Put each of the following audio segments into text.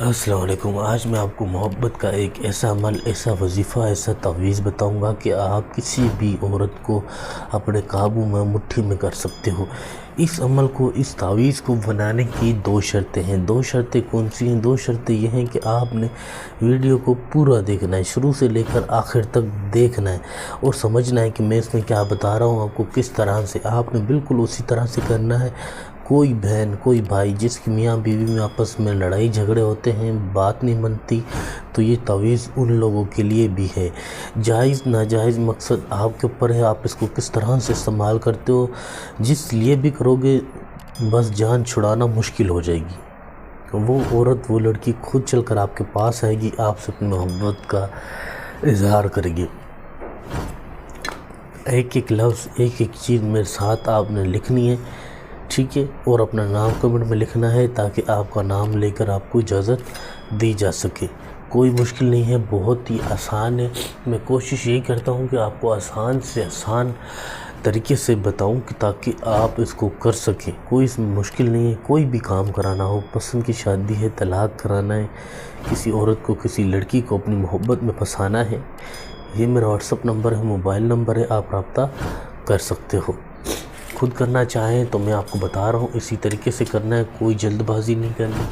السلام علیکم۔ آج میں آپ کو محبت کا ایک ایسا عمل، ایسا وظیفہ، ایسا تعویذ بتاؤں گا کہ آپ کسی بھی عورت کو اپنے قابو میں مٹھی میں کر سکتے ہو۔ اس عمل کو، اس تعویذ کو بنانے کی دو شرطیں ہیں۔ دو شرطیں کون سی ہیں؟ دو شرطیں یہ ہیں کہ آپ نے ویڈیو کو پورا دیکھنا ہے، شروع سے لے کر آخر تک دیکھنا ہے اور سمجھنا ہے کہ میں اس میں کیا بتا رہا ہوں آپ کو، کس طرح سے آپ نے بالکل اسی طرح سے کرنا ہے۔ کوئی بہن، کوئی بھائی جس کی میاں بیوی میں آپس میں لڑائی جھگڑے ہوتے ہیں، بات نہیں بنتی، تو یہ تعویذ ان لوگوں کے لیے بھی ہے۔ جائز ناجائز مقصد آپ کے اوپر ہے، آپ اس کو کس طرح سے استعمال کرتے ہو۔ جس لیے بھی کرو گے بس جان چھڑانا مشکل ہو جائے گی۔ وہ عورت، وہ لڑکی خود چل کر آپ کے پاس آئے گی، آپ سے اپنی محبت کا اظہار کرے گی۔ ایک ایک لفظ، ایک ایک چیز میرے ساتھ آپ نے لکھنی ہے، ٹھیک ہے؟ اور اپنا نام کمنٹ میں لکھنا ہے تاکہ آپ کا نام لے کر آپ کو اجازت دی جا سکے۔ کوئی مشکل نہیں ہے، بہت ہی آسان ہے۔ میں کوشش یہی کرتا ہوں کہ آپ کو آسان سے آسان طریقے سے بتاؤں کہ تاکہ آپ اس کو کر سکیں۔ کوئی اس میں مشکل نہیں ہے۔ کوئی بھی کام کرانا ہو، پسند کی شادی ہے، طلاق کرانا ہے، کسی عورت کو، کسی لڑکی کو اپنی محبت میں پھنسانا ہے، یہ میرا واٹسپ نمبر ہے، موبائل نمبر ہے، آپ رابطہ کر سکتے ہو۔ خود کرنا چاہیں تو میں آپ کو بتا رہا ہوں، اسی طریقے سے کرنا ہے۔ کوئی جلد بازی نہیں کرنی،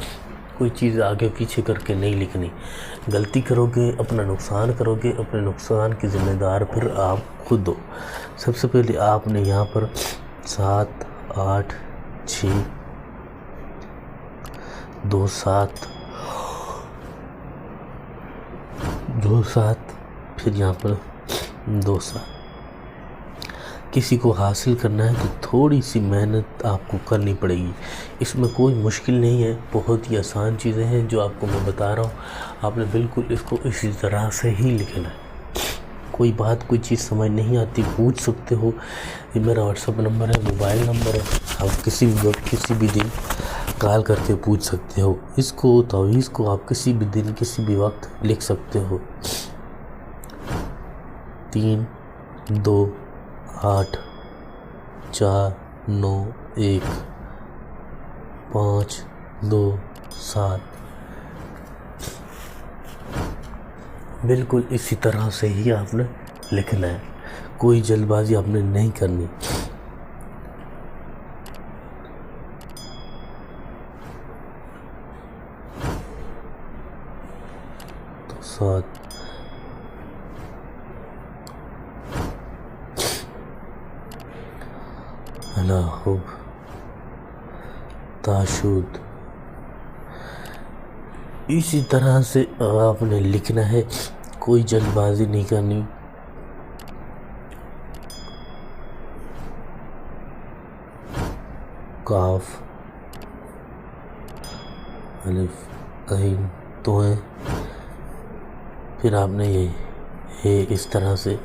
کوئی چیز آگے پیچھے کر کے نہیں لکھنی۔ غلطی کرو گے اپنا نقصان کرو گے، اپنے نقصان کی ذمہ دار پھر آپ خود ہو۔ سب سے پہلے آپ نے یہاں پر 7 8 6 2 7 2 7 پھر یہاں پر 2 7۔ کسی کو حاصل کرنا ہے تو تھوڑی سی محنت آپ کو کرنی پڑے گی۔ اس میں کوئی مشکل نہیں ہے، بہت ہی آسان چیزیں ہیں جو آپ کو میں بتا رہا ہوں۔ آپ نے بالکل اس کو اسی طرح سے ہی لکھنا ہے۔ کوئی بات، کوئی چیز سمجھ نہیں آتی پوچھ سکتے ہو، یہ میرا واٹسپ نمبر ہے، موبائل نمبر ہے، آپ کسی بھی وقت، کسی بھی دن کال کر کے پوچھ سکتے ہو۔ اس کو، تعویذ کو آپ کسی بھی دن، کسی بھی وقت لکھ سکتے ہو۔ 3 2 8 4 9 1 5 2 7۔ بالکل اسی طرح سے ہی آپ نے لکھنا ہے، کوئی جلد بازی آپ نے نہیں کرنی۔ تو 7 اللہ تاشود، اسی طرح سے آپ نے لکھنا ہے، کوئی جلد بازی نہیں کرنی۔ کاف الف عین تو ہے، پھر آپ نے یہ اس طرح سے،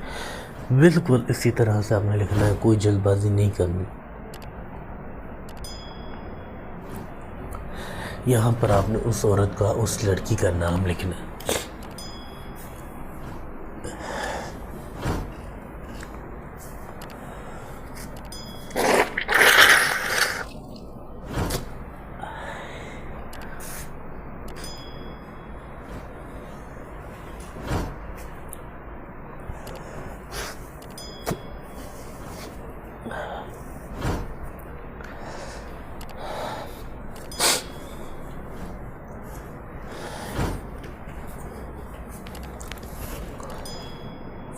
بالکل اسی طرح سے آپ نے لکھنا ہے، کوئی جلد بازی نہیں کرنی۔ یہاں پر آپ نے اس عورت کا، اس لڑکی کا نام لکھنا ہے۔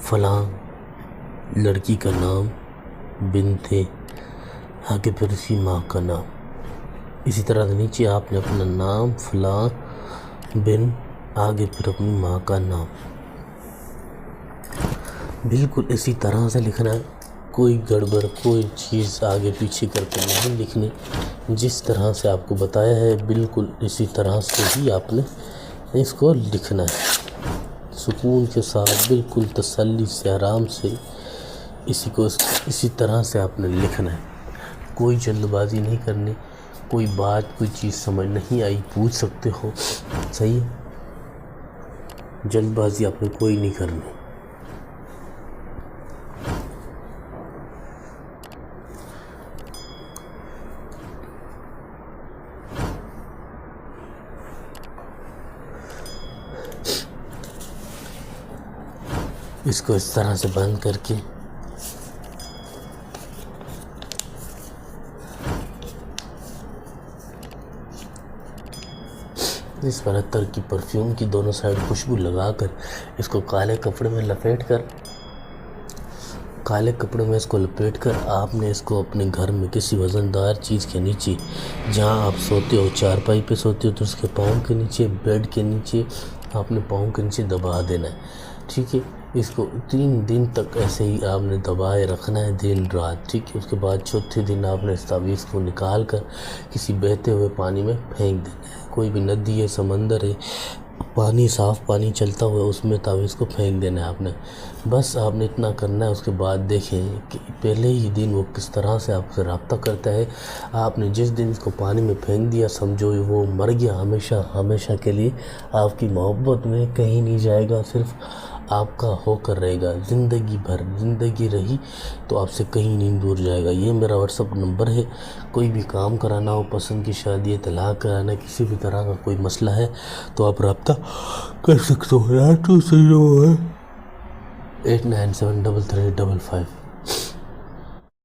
فلاں لڑکی کا نام، بنت، آگے پھر اسی ماں کا نام۔ اسی طرح سے نیچے آپ نے اپنا نام، فلاں بن، آگے پھر اپنی ماں کا نام، بالکل اسی طرح سے لکھنا ہے۔ کوئی گڑبڑ، کوئی چیز آگے پیچھے کر کے نہیں لکھنی۔ جس طرح سے آپ کو بتایا ہے بالکل اسی طرح سے ہی آپ نے اس کو لکھنا ہے، سکون کے ساتھ، بالکل تسلی سے، آرام سے اسی طرح سے آپ نے لکھنا ہے۔ کوئی جلد بازی نہیں کرنی۔ کوئی بات، کوئی چیز سمجھ نہیں آئی پوچھ سکتے ہو، صحیح ہے؟ جلد بازی آپ نے کوئی نہیں کرنی۔ اس کو اس طرح سے بند کر کے اس پر عطر کی پرفیوم کی دونوں سائڈ خوشبو لگا کر اس کو کالے کپڑے میں لپیٹ کر آپ نے اس کو اپنے گھر میں کسی وزندار چیز کے نیچے، جہاں آپ سوتے ہو چارپائی پہ سوتے ہو تو اس کے پاؤں کے نیچے، بیڈ کے نیچے، آپ نے پاؤں کے نیچے دبا دینا ہے، ٹھیک ہے۔ اس کو 3 دن تک ایسے ہی آپ نے دبائے رکھنا ہے، دن رات، ٹھیک ہے۔ اس کے بعد چوتھے دن آپ نے اس تعویذ کو نکال کر کسی بہتے ہوئے پانی میں پھینک دینا ہے، کوئی بھی ندی ہے، سمندر ہے، پانی، صاف پانی چلتا ہوا اس میں تعویذ کو پھینک دینا ہے آپ نے، بس آپ نے اتنا کرنا ہے۔ اس کے بعد دیکھیں کہ پہلے ہی دن وہ کس طرح سے آپ سے رابطہ کرتا ہے۔ آپ نے جس دن اس کو پانی میں پھینک دیا، سمجھو وہ مر گیا، ہمیشہ کے لیے آپ کی محبت میں کہیں نہیں جائے گا، صرف آپ کا ہو کر رہے گا، زندگی بھر زندگی رہی تو آپ سے کہیں نہیں دور جائے گا۔ یہ میرا واٹس ایپ نمبر ہے، کوئی بھی کام کرانا ہو، پسند کی شادی ہے، طلاق کرانا ہے، کسی بھی طرح کا کوئی مسئلہ ہے تو آپ رابطہ کر سکتے ہو۔ یار تو صحیح ہو ہے 89733555